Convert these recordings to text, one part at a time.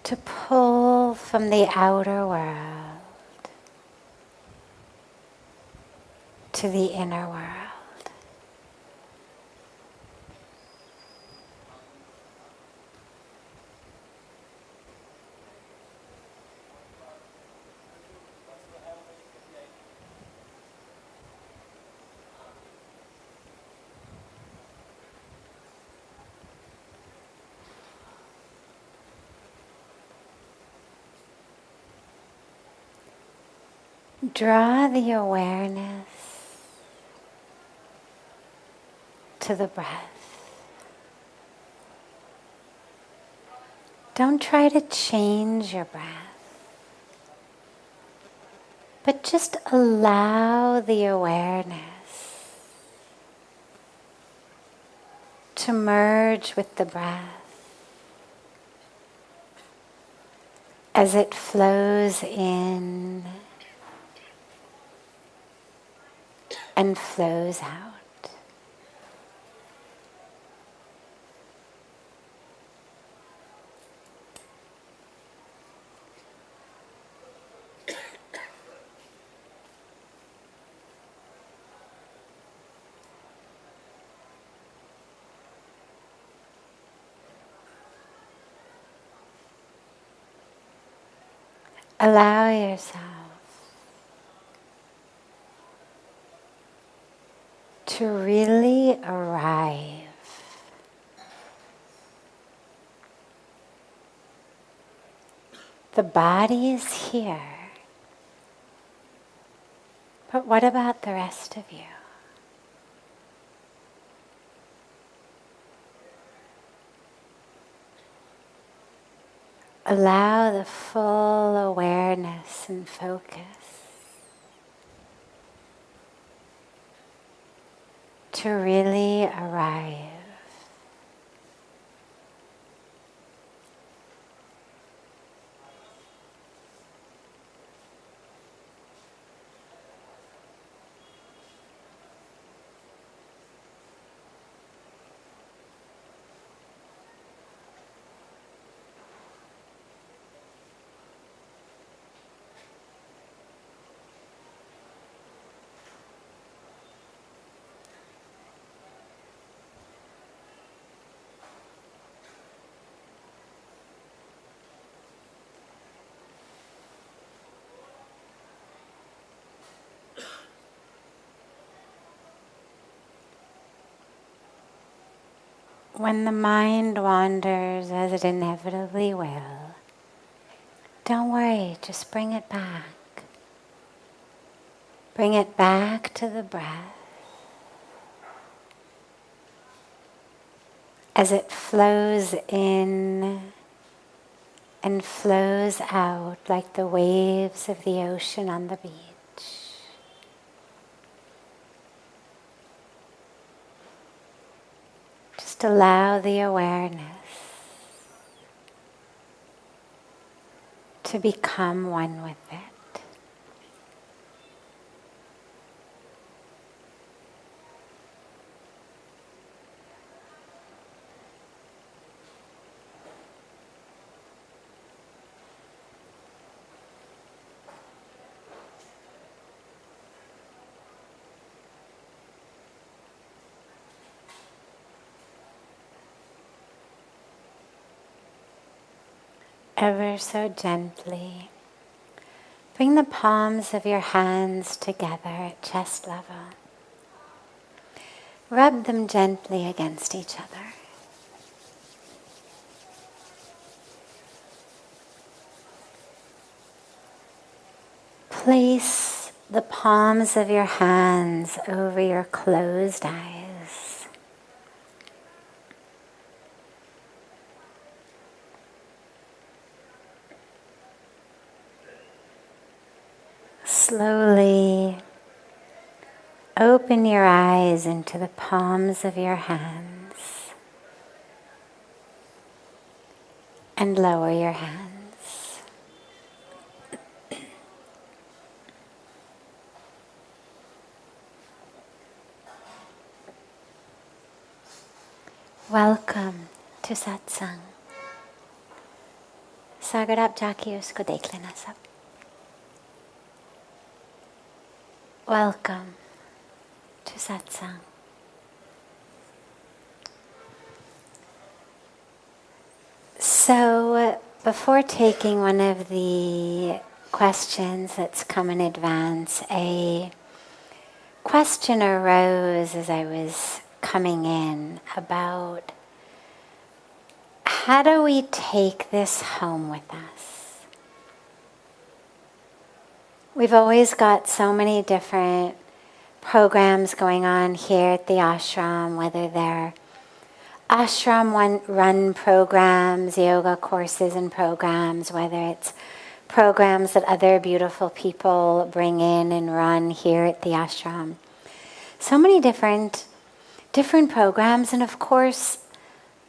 to pull from the outer world to the inner world. Draw the awareness to the breath. Don't try to change your breath, but just allow the awareness to merge with the breath as it flows in and flows out. Allow yourself to really arrive the body is here, but what about the rest of you? Allow the full awareness and focus to really arrive. When the mind wanders, as it inevitably will, don't worry, just bring it back. Bring it back to the breath as it flows in and flows out like the waves of the ocean on the beach. Just allow the awareness to become one with it. Ever so gently, bring the palms of your hands together at chest level. Rub them gently against each other. Place the palms of your hands over your closed eyes. Slowly open your eyes into the palms of your hands and lower your hands. Welcome to Satsang. सागर आप जाके उसको देख लेना सब. Welcome to Satsang. So, before taking one of the questions that's come in advance, a question arose as I was coming in about how do we take this home with us? We've always got so many different programs going on here at the ashram, whether they're ashram run programs, yoga courses and programs, whether it's programs that other beautiful people bring in and run here at the ashram. So many different programs, and of course,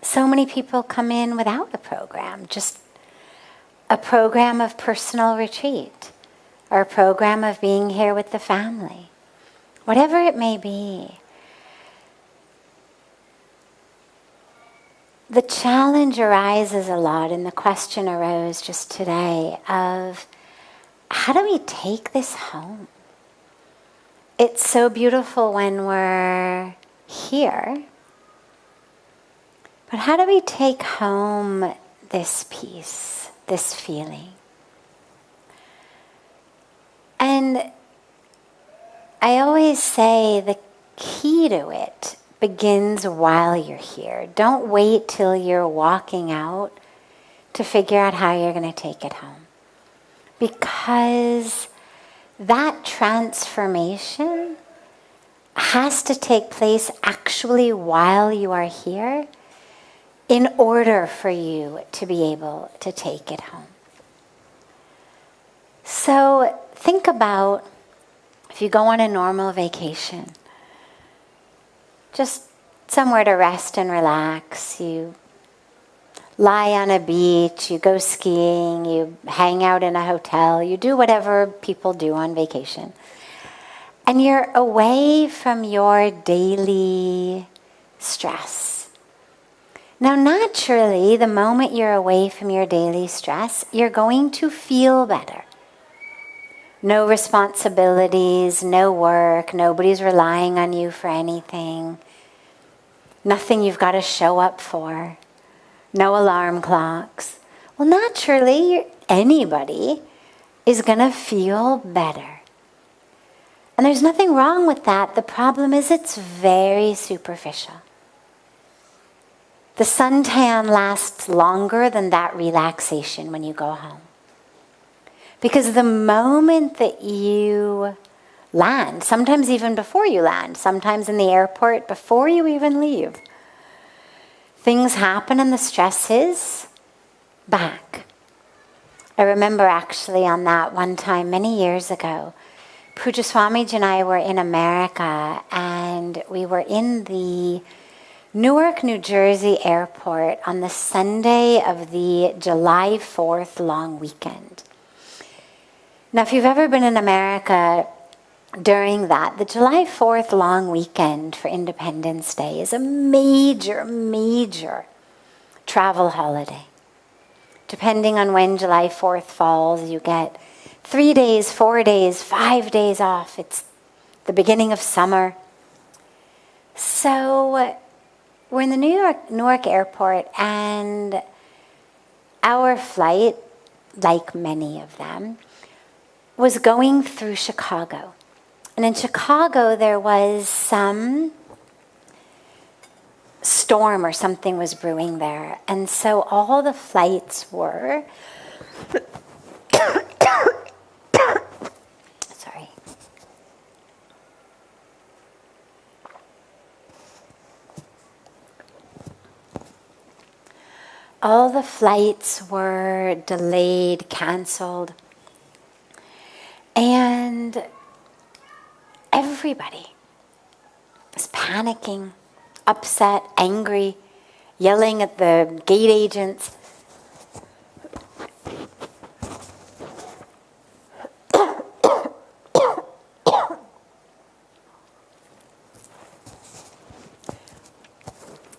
so many people come in without a program, just a program of personal retreat, or a program of being here with the family, whatever it may be. The challenge arises a lot, and the question arose just today of how do we take this home? It's so beautiful when we're here, but how do we take home this peace, this feeling? And I always say the key to it begins while you're here. Don't wait till you're walking out to figure out how you're going to take it home. Because that transformation has to take place actually while you are here in order for you to be able to take it home. So think about if you go on a normal vacation, just somewhere to rest and relax. You lie on a beach, you go skiing, you hang out in a hotel, you do whatever people do on vacation. And you're away from your daily stress. Now, naturally, the moment you're away from your daily stress, you're going to feel better. No responsibilities, no work, nobody's relying on you for anything. Nothing you've got to show up for. No alarm clocks. Well, naturally, anybody is going to feel better. And there's nothing wrong with that. The problem is it's very superficial. The suntan lasts longer than that relaxation when you go home. Because the moment that you land, sometimes even before you land, sometimes in the airport before you even leave, things happen and the stress is back. I remember actually on that one time many years ago, Pujya Swamiji and I were in America, and we were in the Newark, New Jersey airport on the Sunday of the July 4th long weekend. Now, if you've ever been in America during that, the July 4th long weekend for Independence Day is a major, major travel holiday. Depending on when July 4th falls, you get 3 days, 4 days, 5 days off. It's the beginning of summer. So we're in the Newark airport, and our flight, like many of them, was going through Chicago. And in Chicago, there was some storm or something was brewing there. And so all the flights were... Sorry. All the flights were delayed, canceled. And everybody was panicking, upset, angry, yelling at the gate agents.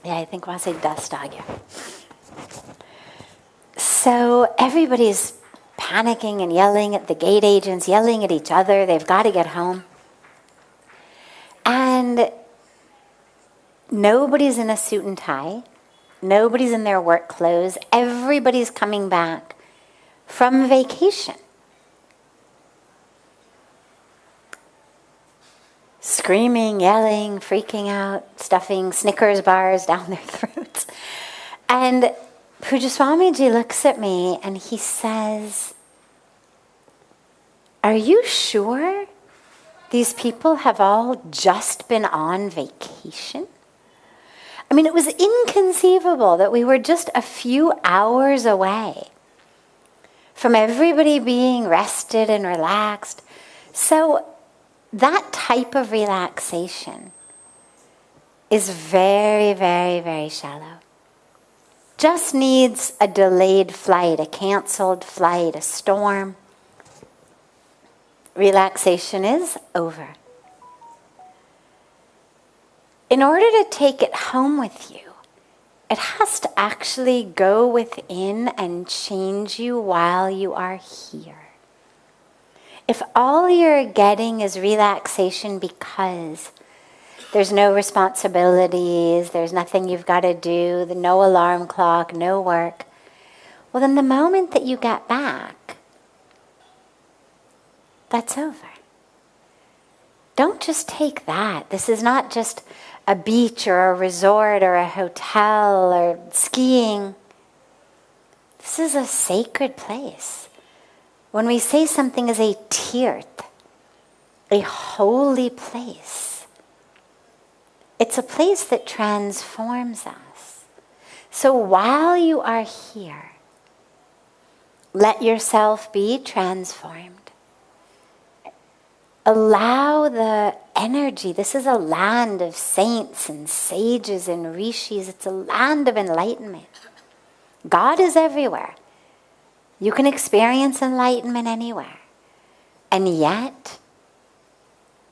Yeah, I think we'll say dust dog. Yeah. So everybody's panicking and yelling at the gate agents, yelling at each other. They've got to get home. And nobody's in a suit and tie. Nobody's in their work clothes. Everybody's coming back from vacation. Screaming, yelling, freaking out, stuffing Snickers bars down their throats. And Pujya Swamiji looks at me and he says, "Are you sure these people have all just been on vacation?" I mean, it was inconceivable that we were just a few hours away from everybody being rested and relaxed. So that type of relaxation is very, very, very shallow. Just needs a delayed flight, a canceled flight, a storm. Relaxation is over. In order to take it home with you, it has to actually go within and change you while you are here. If all you're getting is relaxation because there's no responsibilities, there's nothing you've got to do, no alarm clock, no work, well then the moment that you get back, that's over. Don't just take that. This is not just a beach or a resort or a hotel or skiing. This is a sacred place. When we say something is a tirth, a holy place, it's a place that transforms us. So while you are here, let yourself be transformed. Allow the energy. This is a land of saints and sages and rishis. It's a land of enlightenment. God is everywhere. You can experience enlightenment anywhere. And yet,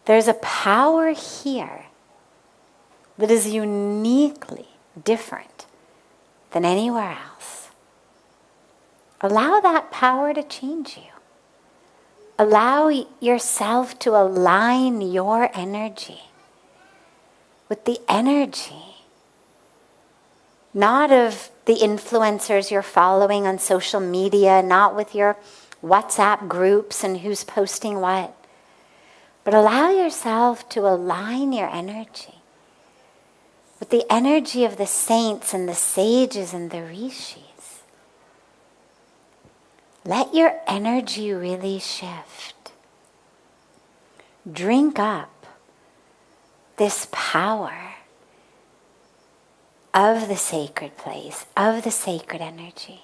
there's a power here that is uniquely different than anywhere else. Allow that power to change you. Allow yourself to align your energy with the energy, not of the influencers you're following on social media, not with your WhatsApp groups and who's posting what, but allow yourself to align your energy with the energy of the saints and the sages and the rishis. Let your energy really shift. Drink up this power of the sacred place, of the sacred energy.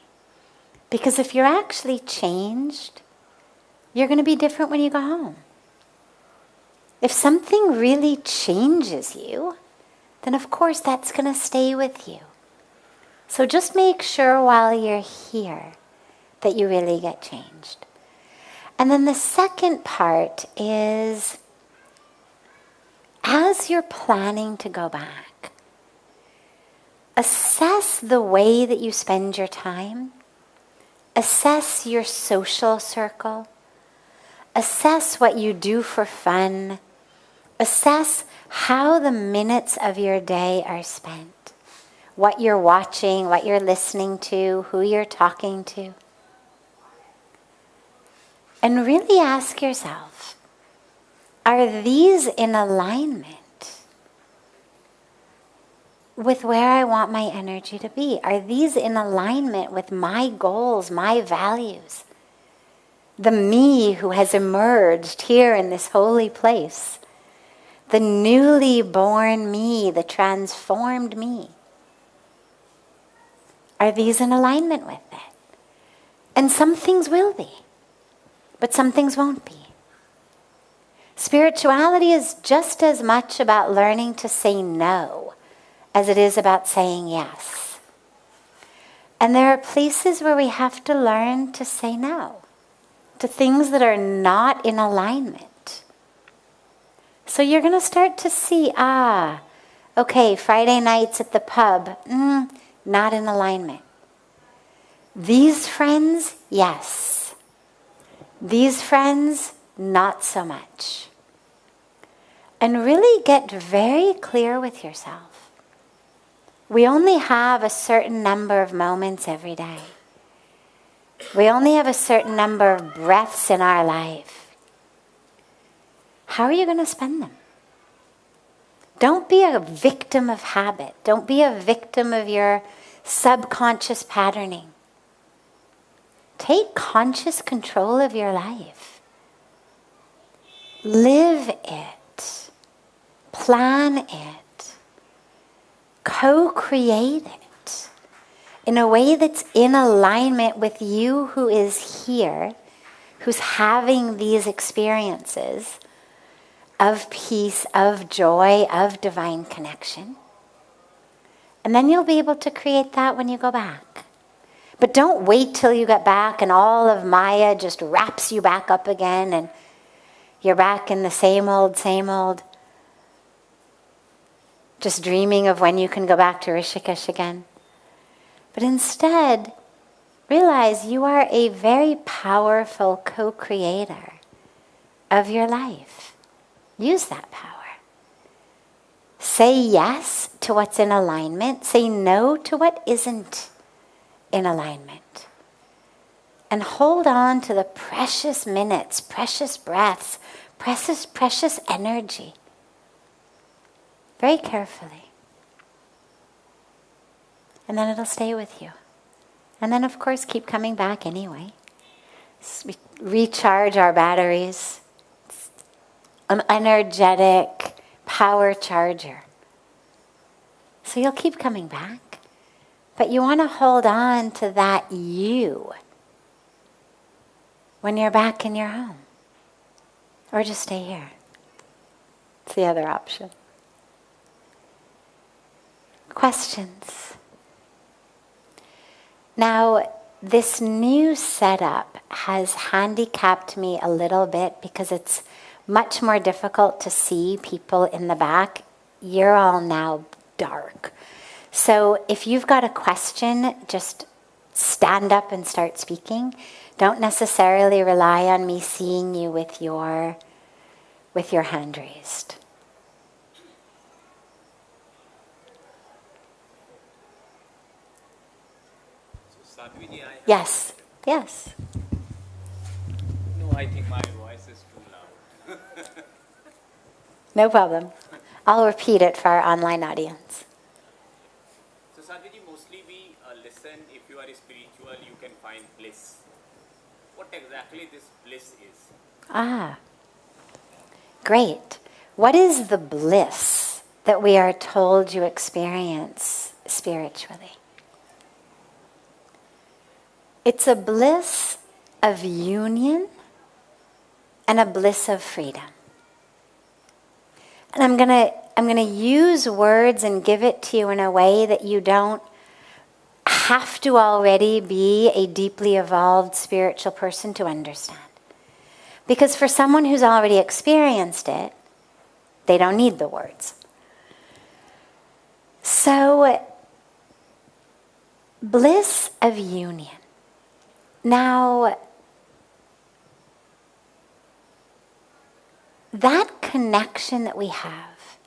Because if you're actually changed, you're going to be different when you go home. If something really changes you, then of course that's going to stay with you. So just make sure while you're here that you really get changed. And then the second part is, as you're planning to go back, assess the way that you spend your time, assess your social circle, assess what you do for fun, assess how the minutes of your day are spent, what you're watching, what you're listening to, who you're talking to. And really ask yourself, are these in alignment with where I want my energy to be? Are these in alignment with my goals, my values? The me who has emerged here in this holy place. The newly born me, the transformed me. Are these in alignment with it? And some things will be. But some things won't be. Spirituality is just as much about learning to say no as it is about saying yes. And there are places where we have to learn to say no to things that are not in alignment. So you're going to start to see, okay, Friday nights at the pub, not in alignment. These friends, yes. These friends, not so much. And really get very clear with yourself. We only have a certain number of moments every day. We only have a certain number of breaths in our life. How are you going to spend them? Don't be a victim of habit. Don't be a victim of your subconscious patterning. Take conscious control of your life. Live it. Plan it. Co-create it in a way that's in alignment with you who is here, who's having these experiences of peace, of joy, of divine connection. And then you'll be able to create that when you go back. But don't wait till you get back and all of Maya just wraps you back up again and you're back in the same old, just dreaming of when you can go back to Rishikesh again. But instead, realize you are a very powerful co-creator of your life. Use that power. Say yes to what's in alignment. Say no to what isn't in alignment. And hold on to the precious minutes, precious breaths, precious energy. Very carefully. And then it'll stay with you. And then, of course, keep coming back anyway. We recharge our batteries. It's an energetic power charger. So you'll keep coming back. But you want to hold on to that you when you're back in your home. Or just stay here. It's the other option. Questions? Now, this new setup has handicapped me a little bit because it's much more difficult to see people in the back. You're all now dark. So if you've got a question, just stand up and start speaking. Don't necessarily rely on me seeing you with your hand raised. Sadhviji, Yes. No, I think my voice is too loud. No problem. I'll repeat it for our online audience. So Sadhviji, mostly we listen, if you are spiritual, you can find bliss. What exactly this bliss is? Great. What is the bliss that we are told you experience spiritually? It's a bliss of union and a bliss of freedom. And I'm gonna use words and give it to you in a way that you don't have to already be a deeply evolved spiritual person to understand. Because for someone who's already experienced it, they don't need the words. So, bliss of union. Now, that connection that we have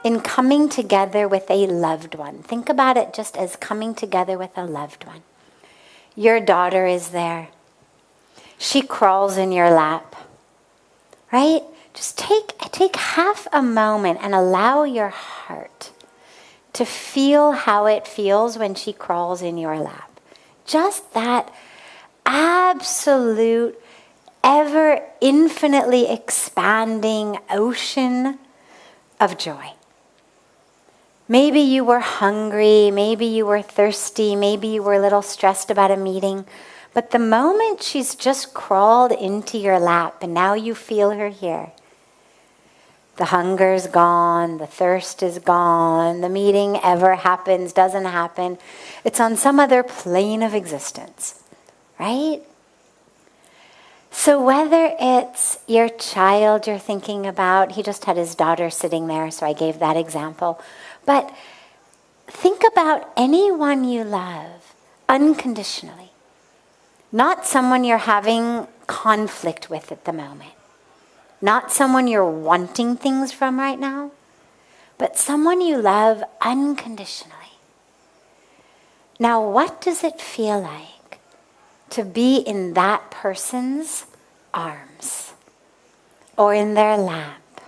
in coming together with a loved one. Think about it just as coming together with a loved one. Your daughter is there. She crawls in your lap, right? Just take half a moment and allow your heart to feel how it feels when she crawls in your lap. Just that absolute, ever infinitely expanding ocean of joy. Maybe you were hungry, maybe you were thirsty, maybe you were a little stressed about a meeting, but the moment she's just crawled into your lap and now you feel her here, the hunger's gone, the thirst is gone, the meeting ever happens, doesn't happen. It's on some other plane of existence, right? So whether it's your child you're thinking about, he just had his daughter sitting there, so I gave that example. But think about anyone you love, unconditionally. Not someone you're having conflict with at the moment. Not someone you're wanting things from right now, but someone you love unconditionally. Now, what does it feel like to be in that person's arms, or in their lap,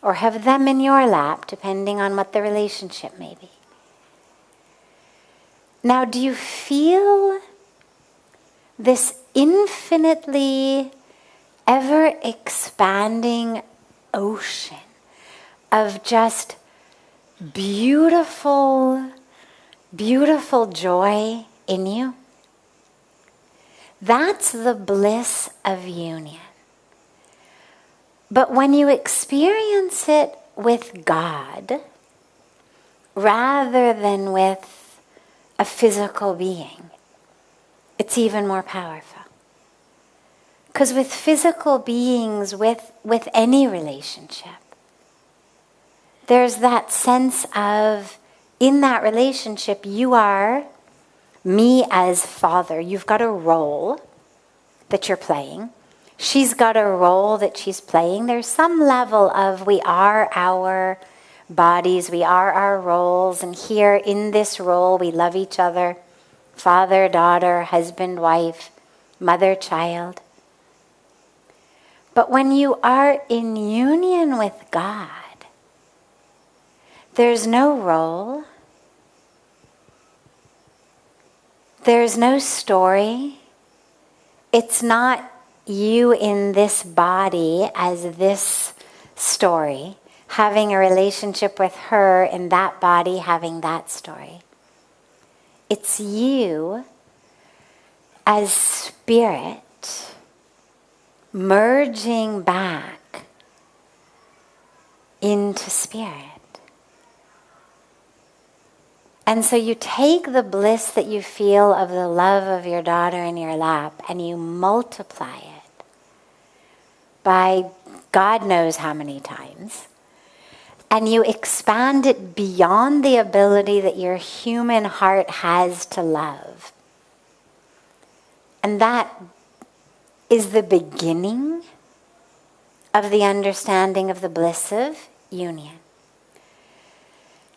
or have them in your lap, depending on what the relationship may be? Now, do you feel this infinitely ever-expanding ocean of just beautiful, beautiful joy in you? That's the bliss of union. But when you experience it with God, rather than with a physical being, it's even more powerful. Because with physical beings, with any relationship, there's that sense of, in that relationship, you are me as father. You've got a role that you're playing. She's got a role that she's playing. There's some level of we are our bodies, we are our roles, and here in this role we love each other. Father, daughter, husband, wife, mother, child. But when you are in union with God, there's no role. There's no story. It's not you in this body as this story, having a relationship with her in that body, having that story. It's you as spirit merging back into spirit. And so you take the bliss that you feel of the love of your daughter in your lap and you multiply it by God knows how many times. And you expand it beyond the ability that your human heart has to love. And that is the beginning of the understanding of the bliss of union.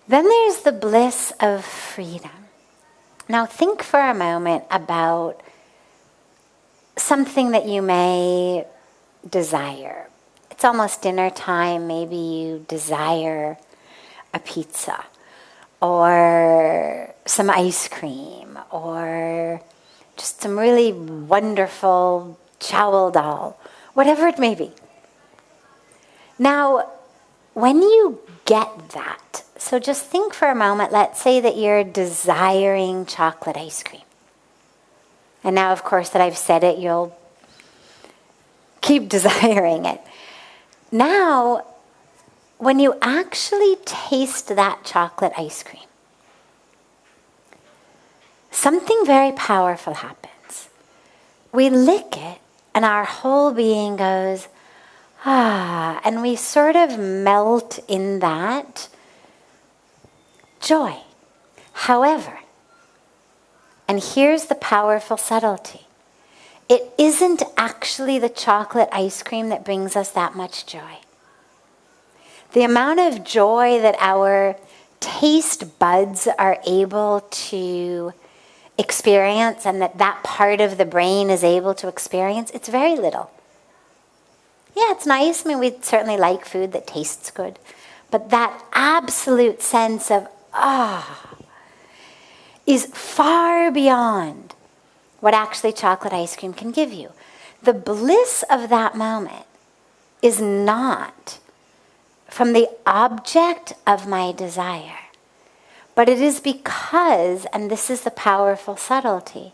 Then there's the bliss of freedom. Now think for a moment about something that you may desire. It's almost dinner time. Maybe you desire a pizza or some ice cream or just some really wonderful chow dal, whatever it may be. Now, when you get that, so just think for a moment, let's say that you're desiring chocolate ice cream. And now, of course, that I've said it, you'll keep desiring it. Now, when you actually taste that chocolate ice cream, something very powerful happens. We lick it, and our whole being goes, ah, and we sort of melt in that joy. However, and here's the powerful subtlety, it isn't actually the chocolate ice cream that brings us that much joy. The amount of joy that our taste buds are able to experience and that part of the brain is able to experience, it's very little. Yeah, it's nice. I mean, we certainly like food that tastes good. But that absolute sense of, is far beyond what actually chocolate ice cream can give you. The bliss of that moment is not from the object of my desire, but it is because, and this is the powerful subtlety,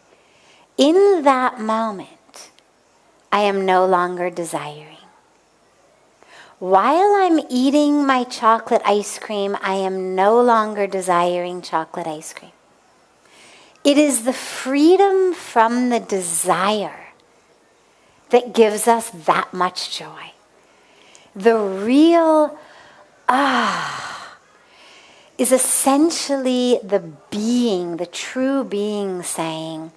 in that moment, I am no longer desiring. While I'm eating my chocolate ice cream, I am no longer desiring chocolate ice cream. It is the freedom from the desire that gives us that much joy. The real is essentially the being, the true being saying,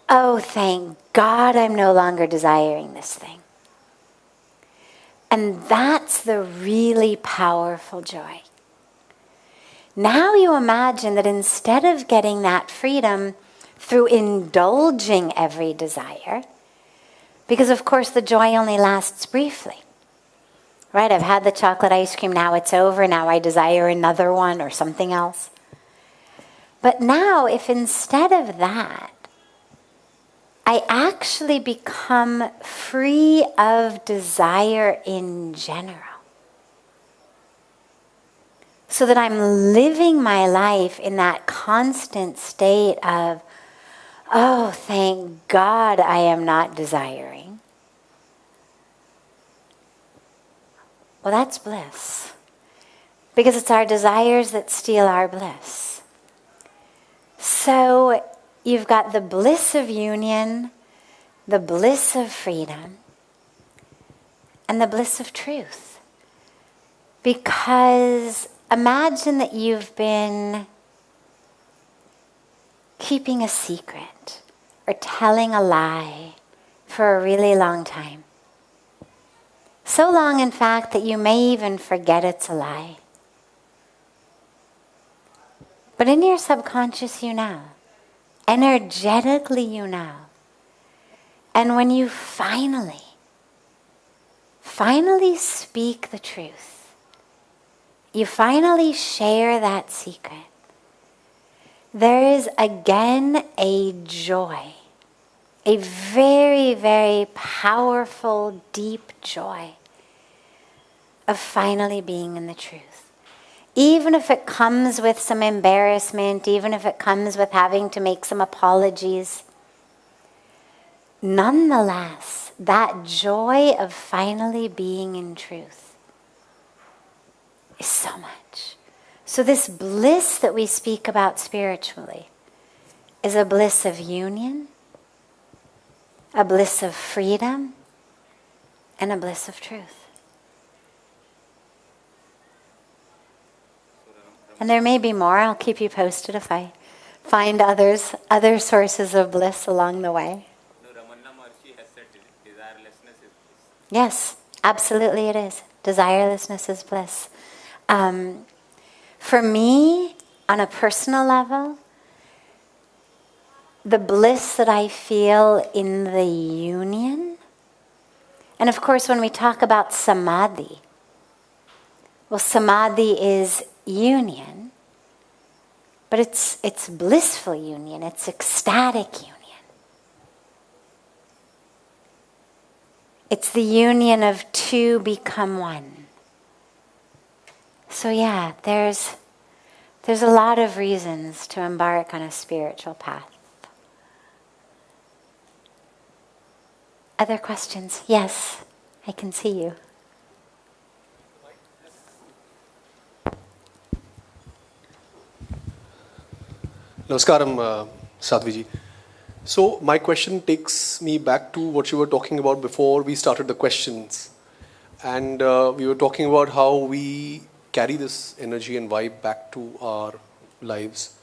oh, thank God I'm no longer desiring this thing. And that's the really powerful joy. Now you imagine that instead of getting that freedom through indulging every desire, because of course the joy only lasts briefly, right? I've had the chocolate ice cream, now it's over, now I desire another one or something else. But now if instead of that, I actually become free of desire in general, so that I'm living my life in that constant state of, oh, thank God I am not desiring. Well, that's bliss. Because it's our desires that steal our bliss. So you've got the bliss of union, the bliss of freedom, and the bliss of truth. Because imagine that you've been keeping a secret or telling a lie for a really long time. So long, in fact, that you may even forget it's a lie. But in your subconscious, you know. Energetically, you know. And when you finally speak the truth, you finally share that secret, there is again a joy, a very, very powerful, deep joy of finally being in the truth. Even if it comes with some embarrassment, even if it comes with having to make some apologies, nonetheless, that joy of finally being in truth is so much. So this bliss that we speak about spiritually is a bliss of union, a bliss of freedom, and a bliss of truth. And there may be more. I'll keep you posted if I find other sources of bliss along the way. Ramana Maharshi has said desirelessness is bliss. Yes, absolutely it is. Desirelessness is bliss. For me, on a personal level, the bliss that I feel in the union, and of course when we talk about samadhi, well, samadhi is union, but it's blissful union, it's ecstatic union. It's the union of two become one. So yeah, there's a lot of reasons to embark on a spiritual path. Other questions? Yes, I can see you. Namaskaram, Sadhviji. So my question takes me back to what you were talking about before we started the questions. And we were talking about how we carry this energy and vibe back to our lives.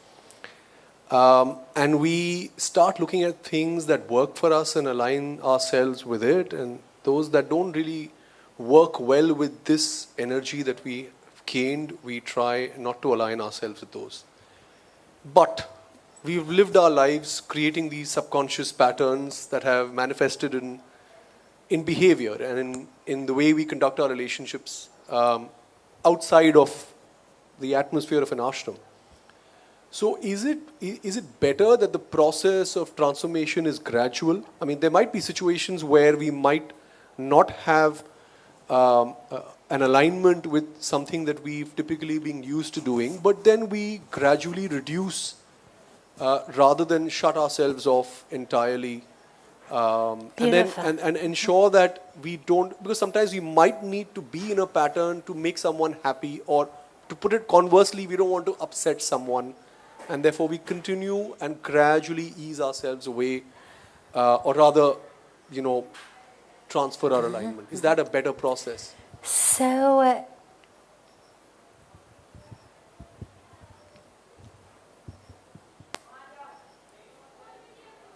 And we start looking at things that work for us and align ourselves with it, and those that don't really work well with this energy that we gained, we try not to align ourselves with those. But we've lived our lives creating these subconscious patterns that have manifested in behavior and in the way we conduct our relationships outside of the atmosphere of an ashram. So is it better that the process of transformation is gradual? I mean, there might be situations where we might not have an alignment with something that we've typically been used to doing, but then we gradually reduce rather than shut ourselves off entirely. And ensure that we don't, because sometimes we might need to be in a pattern to make someone happy, or to put it conversely, we don't want to upset someone, and therefore we continue and gradually ease ourselves away, or rather, transfer our alignment. Is that a better process? So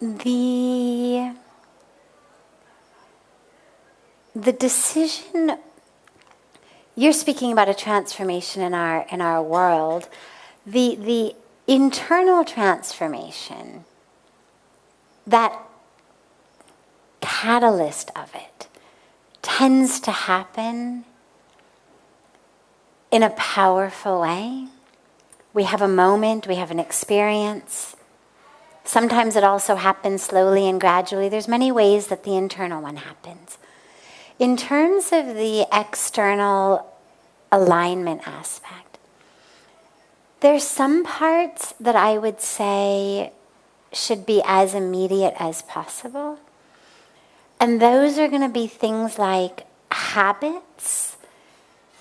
the decision, you're speaking about a transformation in our world, the internal transformation, that catalyst of it tends to happen in a powerful way. We have a moment, we have an experience. Sometimes it also happens slowly and gradually. There's many ways that the internal one happens. In terms of the external alignment aspect, there's some parts that I would say should be as immediate as possible. And those are going to be things like habits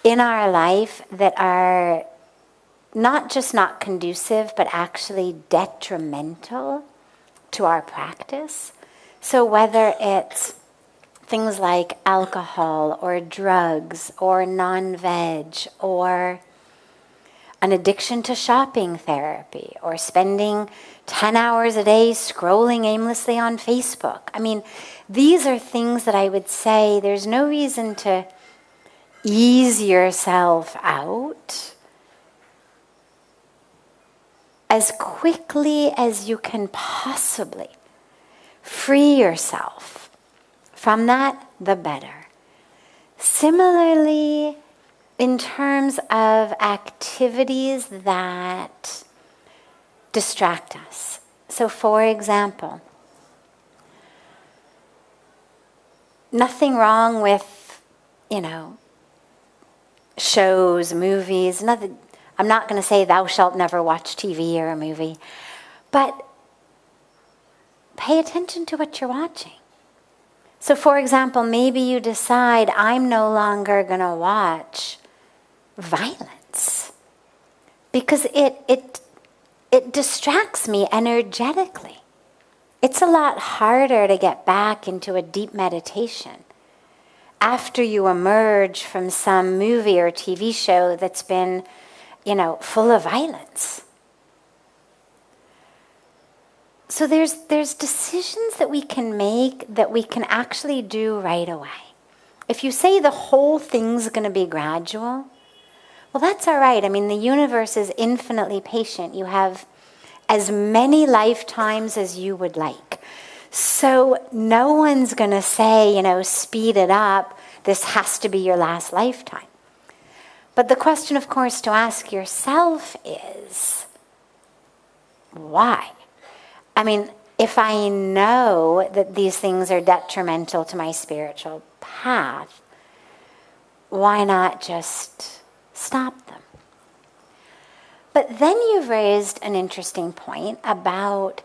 in our life that are not just not conducive, but actually detrimental to our practice. So whether it's things like alcohol or drugs or non-veg or an addiction to shopping therapy or spending 10 hours a day scrolling aimlessly on Facebook. I mean, these are things that I would say there's no reason to ease yourself out. As quickly as you can possibly free yourself from that, the better. Similarly, in terms of activities that distract us. So for example, nothing wrong with, shows, movies, nothing. I'm not going to say thou shalt never watch TV or a movie, but pay attention to what you're watching. So for example, maybe you decide I'm no longer going to watch violence because it distracts me energetically. It's a lot harder to get back into a deep meditation after you emerge from some movie or TV show that's been, full of violence. So there's decisions that we can make that we can actually do right away. If you say the whole thing's going to be gradual, well, that's all right. I mean, the universe is infinitely patient. You have as many lifetimes as you would like. So no one's going to say, speed it up. This has to be your last lifetime. But the question, of course, to ask yourself is, why? I mean, if I know that these things are detrimental to my spiritual path, why not just stop them? But then you've raised an interesting point about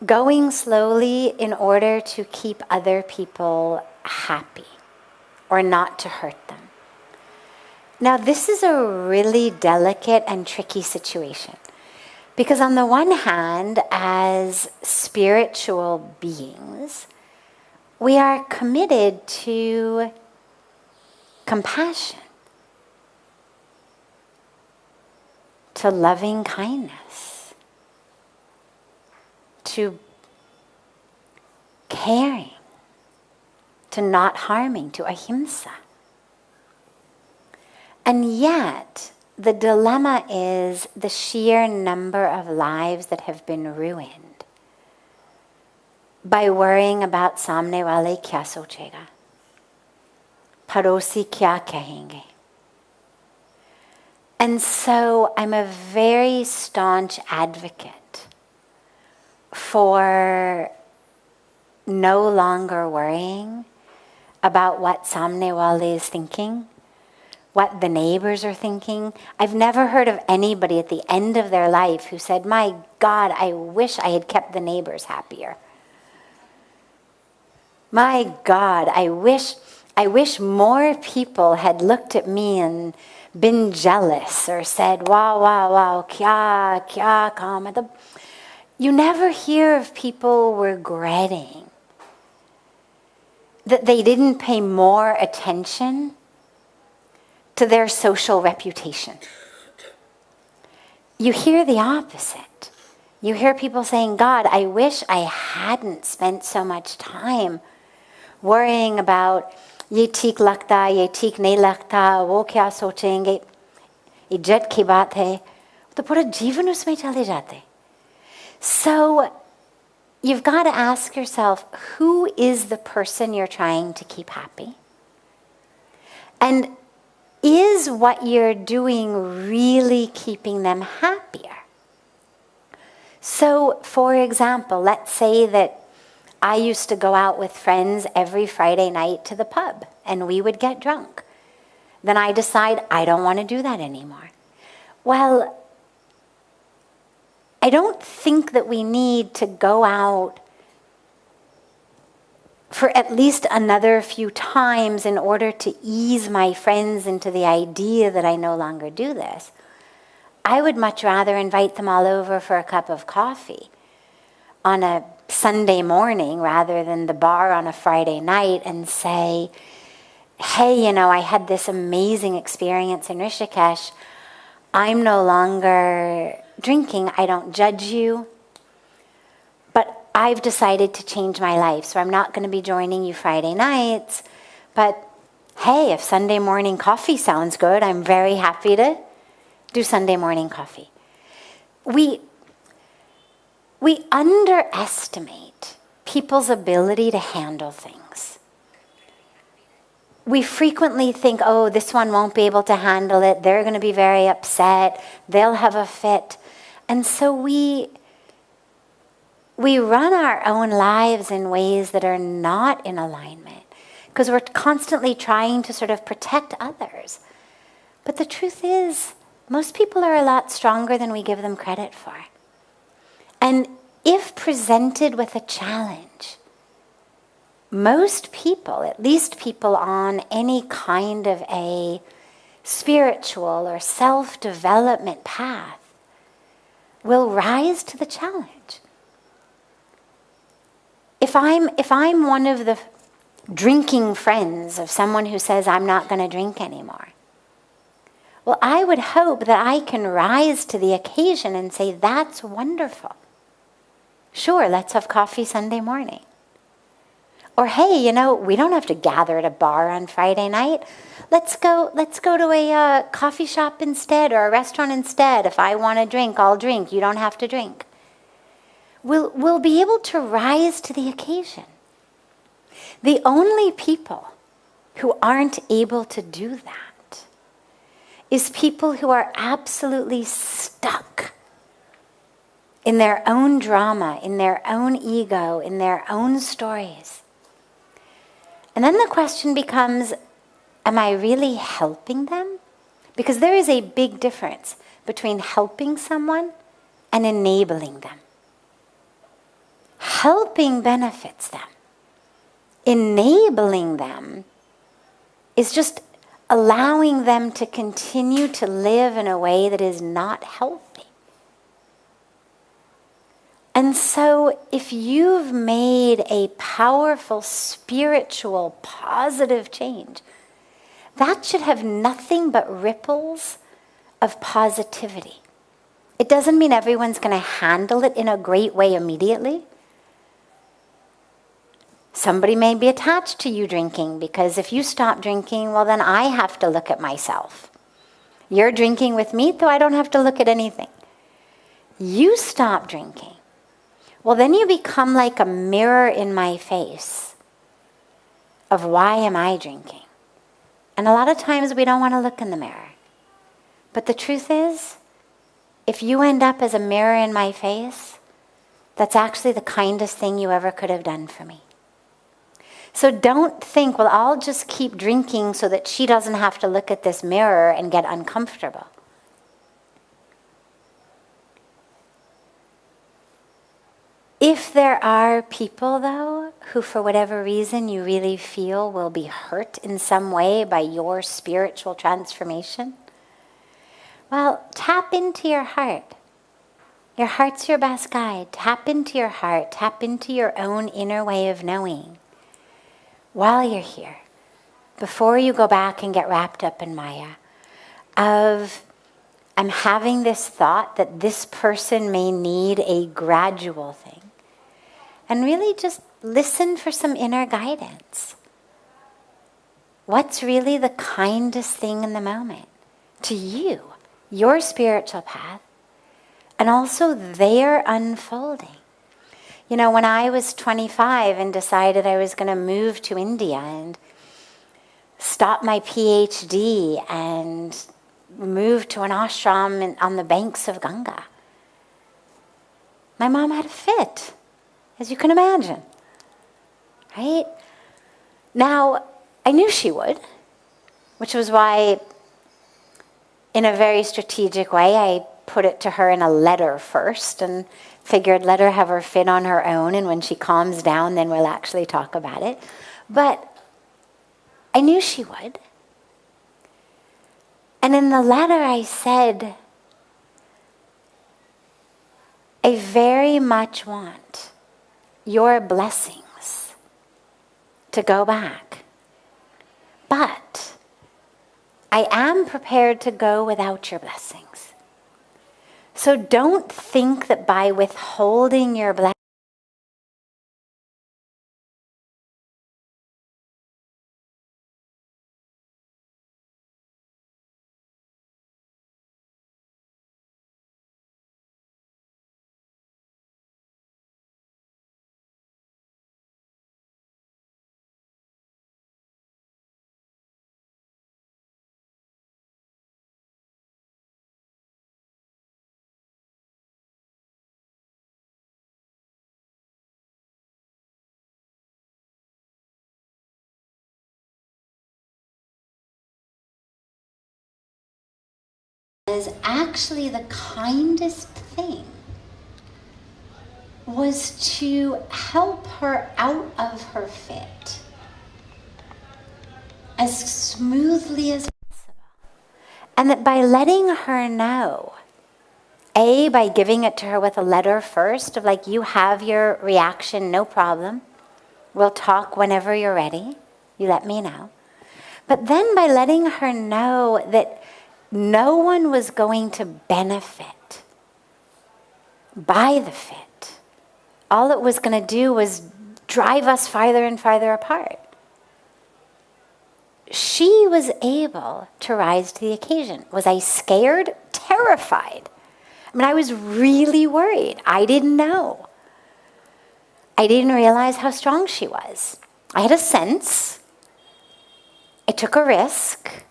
going slowly in order to keep other people happy or not to hurt them. Now, this is a really delicate and tricky situation. Because on the one hand, as spiritual beings, we are committed to compassion, to loving kindness, to caring, to not harming, to ahimsa. And yet, the dilemma is the sheer number of lives that have been ruined by worrying about samne wale kya sochega, parosi kya kahenge. And so I'm a very staunch advocate for no longer worrying about what samne wale is thinking, what the neighbors are thinking. I've never heard of anybody at the end of their life who said, my God, I wish I had kept the neighbors happier. My God, I wish more people had looked at me and been jealous or said, wow, wow, wow, kya kam. You never hear of people regretting that they didn't pay more attention to their social reputation. You hear the opposite. You hear people saying, God, I wish I hadn't spent so much time worrying about ye theek lagta, ye theek nahi lagta, wo kya sochenge, ijjat ki baat hai. To pura jeevan usme chale jate. So you've got to ask yourself, who is the person you're trying to keep happy? And is what you're doing really keeping them happier? So, for example, let's say that I used to go out with friends every Friday night to the pub, and we would get drunk. Then I decide I don't want to do that anymore. Well, I don't think that we need to go out for at least another few times in order to ease my friends into the idea that I no longer do this. I would much rather invite them all over for a cup of coffee on a Sunday morning rather than the bar on a Friday night and say, hey, I had this amazing experience in Rishikesh. I'm no longer drinking. I don't judge you. But I've decided to change my life, so I'm not going to be joining you Friday nights. But hey, if Sunday morning coffee sounds good, I'm very happy to do Sunday morning coffee. We underestimate people's ability to handle things. We frequently think, oh, this one won't be able to handle it. They're going to be very upset. They'll have a fit. And so we run our own lives in ways that are not in alignment because we're constantly trying to sort of protect others. But the truth is, most people are a lot stronger than we give them credit for. And if presented with a challenge, most people, at least people on any kind of a spiritual or self-development path, will rise to the challenge. If I'm one of the drinking friends of someone who says, I'm not going to drink anymore, well, I would hope that I can rise to the occasion and say, that's wonderful. Sure, let's have coffee Sunday morning. Or, hey, we don't have to gather at a bar on Friday night. Let's go to a coffee shop instead or a restaurant instead. If I want to drink, I'll drink. You don't have to drink. We'll be able to rise to the occasion. The only people who aren't able to do that is people who are absolutely stuck in their own drama, in their own ego, in their own stories. And then the question becomes, am I really helping them? Because there is a big difference between helping someone and enabling them. Helping benefits them. Enabling them is just allowing them to continue to live in a way that is not healthy. And so if you've made a powerful, spiritual, positive change, that should have nothing but ripples of positivity. It doesn't mean everyone's going to handle it in a great way immediately. Somebody may be attached to you drinking because if you stop drinking, well, then I have to look at myself. You're drinking with me, though I don't have to look at anything. You stop drinking. Well, then you become like a mirror in my face of why am I drinking? And a lot of times we don't want to look in the mirror. But the truth is, if you end up as a mirror in my face, that's actually the kindest thing you ever could have done for me. So don't think, well, I'll just keep drinking so that she doesn't have to look at this mirror and get uncomfortable. If there are people, though, who for whatever reason you really feel will be hurt in some way by your spiritual transformation, well, tap into your heart. Your heart's your best guide. Tap into your heart. Tap into your own inner way of knowing while you're here, before you go back and get wrapped up in Maya, of I'm having this thought that this person may need a gradual thing. And really just listen for some inner guidance. What's really the kindest thing in the moment to you, your spiritual path, and also their unfolding? You know, when I was 25 and decided I was going to move to India and stop my PhD and move to an ashram on the banks of Ganga, my mom had a fit, as you can imagine. Right? Now, I knew she would, which was why, in a very strategic way, I put it to her in a letter first and figured let her have her fit on her own, and when she calms down, then we'll actually talk about it. But I knew she would. And in the letter I said, I very much want your blessings to go back. But I am prepared to go without your blessings. So don't think that by withholding your blessings, is actually the kindest thing was to help her out of her fit as smoothly as possible. And that by letting her know, by giving it to her with a letter first of like, you have your reaction, no problem. We'll talk whenever you're ready. You let me know. But then by letting her know that no one was going to benefit by the fit. All it was going to do was drive us farther and farther apart. She was able to rise to the occasion. Was I scared? Terrified. I mean, I was really worried. I didn't know. I didn't realize how strong she was. I had a sense. I took a risk.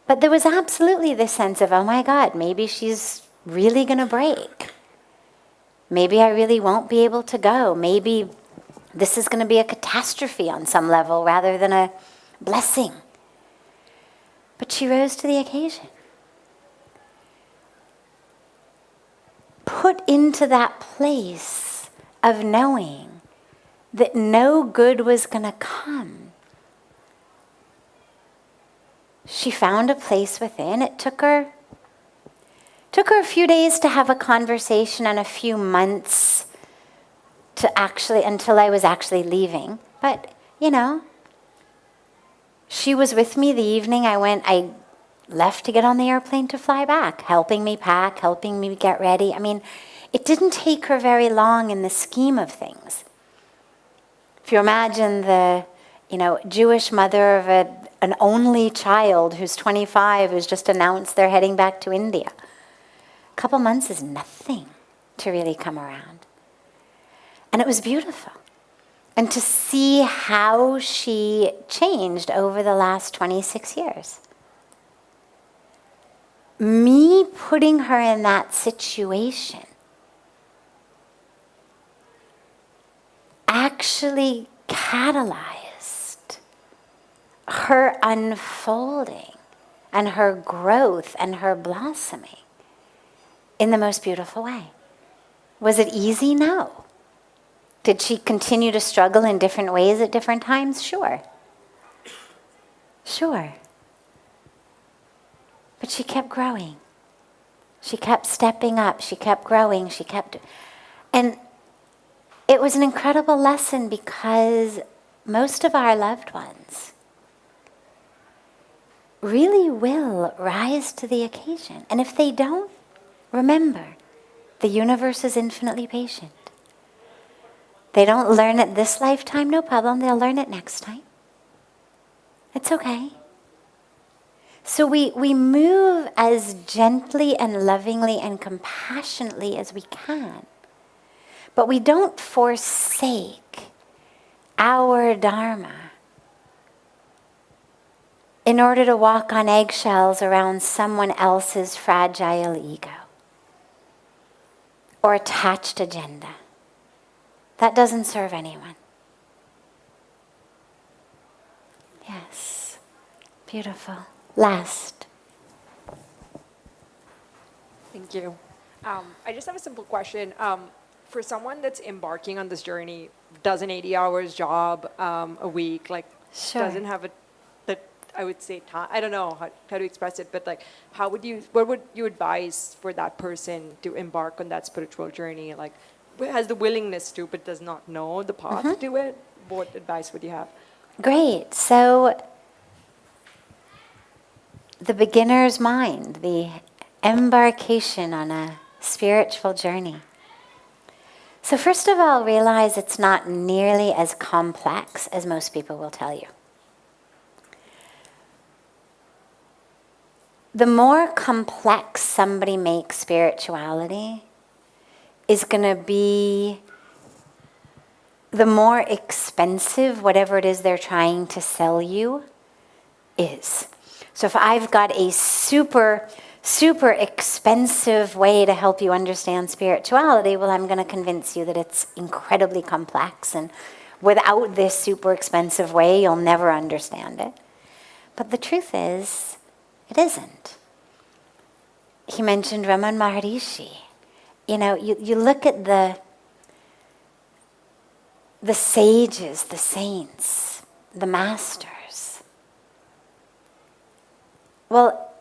But there was absolutely this sense of, oh my God, maybe she's really going to break. Maybe I really won't be able to go. Maybe this is going to be a catastrophe on some level rather than a blessing. But she rose to the occasion. Put into that place of knowing that no good was going to come. She found a place within. It took her a few days to have a conversation and a few months until I was actually leaving. But, you know, she was with me the evening I left to get on the airplane to fly back, helping me pack, helping me get ready. I mean, it didn't take her very long in the scheme of things. If you imagine the, Jewish mother of an only child who's 25, who's just announced they're heading back to India. A couple months is nothing to really come around. And it was beautiful. And to see how she changed over the last 26 years. Me putting her in that situation actually catalyzed her unfolding and her growth and her blossoming in the most beautiful way. Was it easy? No. Did she continue to struggle in different ways at different times? Sure. But she kept growing. She kept stepping up. She kept growing. And it was an incredible lesson because most of our loved ones really will rise to the occasion. And if they don't, remember, the universe is infinitely patient. They don't learn it this lifetime, no problem. They'll learn it next time. It's okay. So we move as gently and lovingly and compassionately as we can. But we don't forsake our Dharma in order to walk on eggshells around someone else's fragile ego or attached agenda. That doesn't serve anyone. Yes. Beautiful. Last. Thank you. I just have a simple question. For someone that's embarking on this journey, does an 80 hours job a week, like Sure. doesn't have that I would say time, I don't know how to express it, but like what would you advise for that person to embark on that spiritual journey? Like has the willingness to, but does not know the path to do it? What advice would you have? Great. So the beginner's mind, the embarkation on a spiritual journey. So first of all, realize it's not nearly as complex as most people will tell you. The more complex somebody makes spirituality is going to be the more expensive whatever it is they're trying to sell you is. So if I've got a super expensive way to help you understand spirituality, well, I'm going to convince you that it's incredibly complex, and without this super expensive way, you'll never understand it. But the truth is, it isn't. He mentioned Raman Maharishi. You know, you look at the sages, the saints, the masters. Well,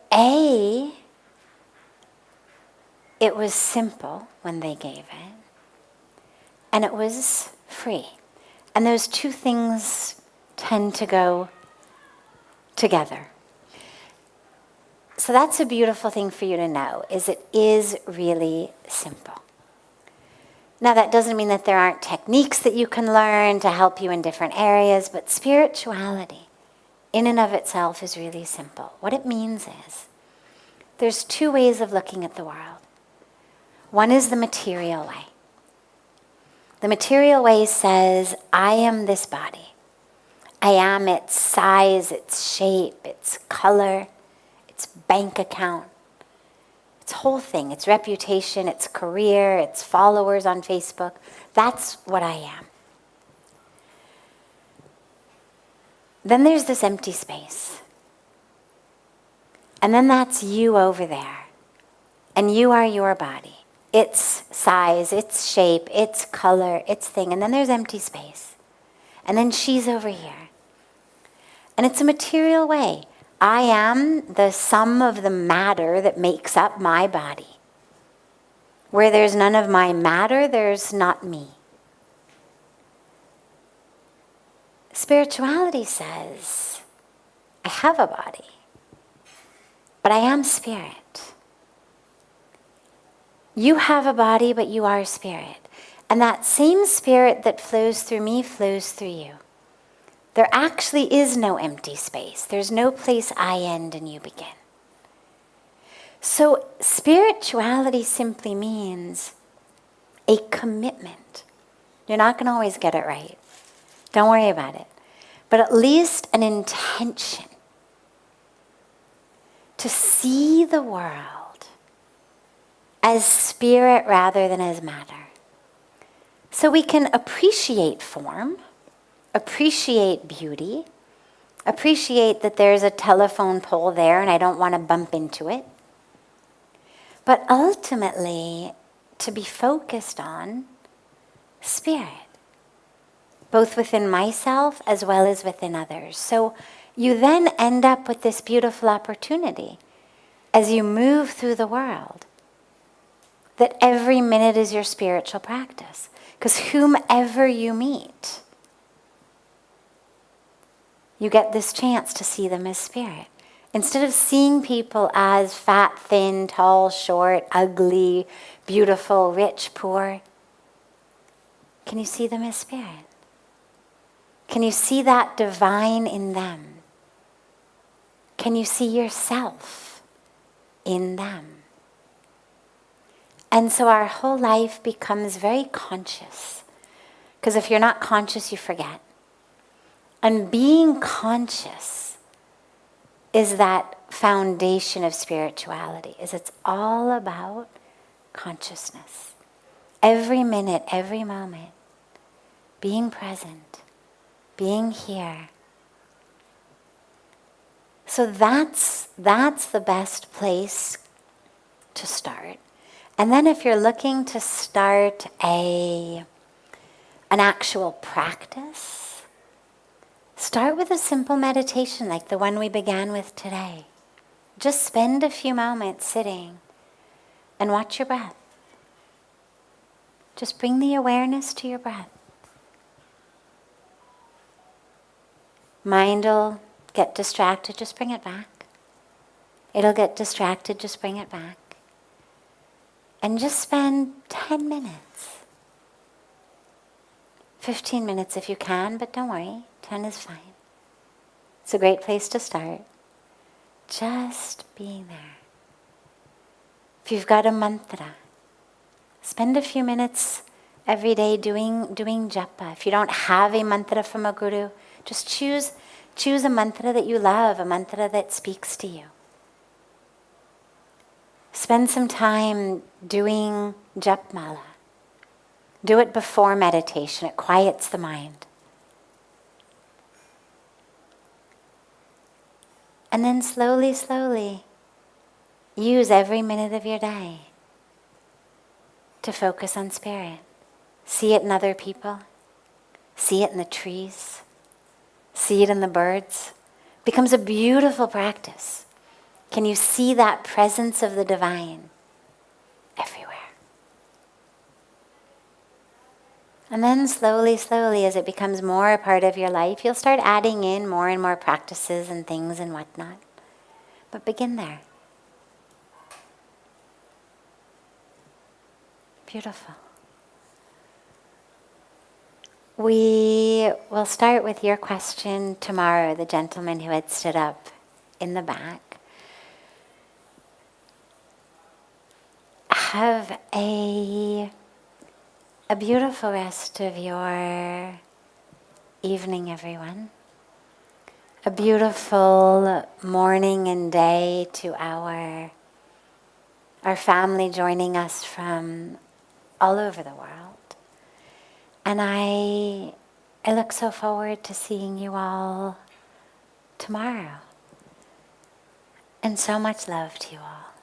it was simple when they gave it, and it was free. And those two things tend to go together. So that's a beautiful thing for you to know, is it is really simple. Now that doesn't mean that there aren't techniques that you can learn to help you in different areas, but spirituality in and of itself is really simple. What it means is there's two ways of looking at the world. One is the material way. The material way says, I am this body. I am its size, its shape, its color, its bank account, its whole thing, its reputation, its career, its followers on Facebook. That's what I am. Then there's this empty space. And then that's you over there. And you are your body. Its size, its shape, its color, its thing. And then there's empty space. And then she's over here. And it's a material way. I am the sum of the matter that makes up my body. Where there's none of my matter, there's not me. Spirituality says, I have a body, but I am spirit. You have a body, but you are spirit. And that same spirit that flows through me flows through you. There actually is no empty space. There's no place I end and you begin. So spirituality simply means a commitment. You're not going to always get it right. Don't worry about it. But at least an intention to see the world as spirit rather than as matter. So we can appreciate form, appreciate beauty, appreciate that there's a telephone pole there and I don't want to bump into it. But ultimately, to be focused on spirit, both within myself as well as within others. So you then end up with this beautiful opportunity as you move through the world, that every minute is your spiritual practice. Because whomever you meet, you get this chance to see them as spirit. Instead of seeing people as fat, thin, tall, short, ugly, beautiful, rich, poor, can you see them as spirit? Can you see that divine in them? Can you see yourself in them? And so our whole life becomes very conscious. Because if you're not conscious, you forget. And being conscious is that foundation of spirituality, is it's all about consciousness. Every minute, every moment, being present, being here. So that's the best place to start. And then if you're looking to start an actual practice, start with a simple meditation like the one we began with today. Just spend a few moments sitting and watch your breath. Just bring the awareness to your breath. Mind will get distracted, just bring it back. It'll get distracted, just bring it back. And just spend 10 minutes. 15 minutes if you can, but don't worry, 10 is fine. It's a great place to start. Just being there. If you've got a mantra, spend a few minutes every day doing japa. If you don't have a mantra from a guru, just choose a mantra that you love, a mantra that speaks to you. Spend some time doing japmala. Do it before meditation. It quiets the mind. And then slowly, slowly, use every minute of your day to focus on spirit. See it in other people. See it in the trees. See it in the birds. It becomes a beautiful practice. Can you see that presence of the divine everywhere? And then slowly, slowly, as it becomes more a part of your life, you'll start adding in more and more practices and things and whatnot. But begin there. Beautiful. We will start with your question tomorrow, the gentleman who had stood up in the back. Have a beautiful rest of your evening, everyone. A beautiful morning and day to our family joining us from all over the world. And I look so forward to seeing you all tomorrow. And so much love to you all.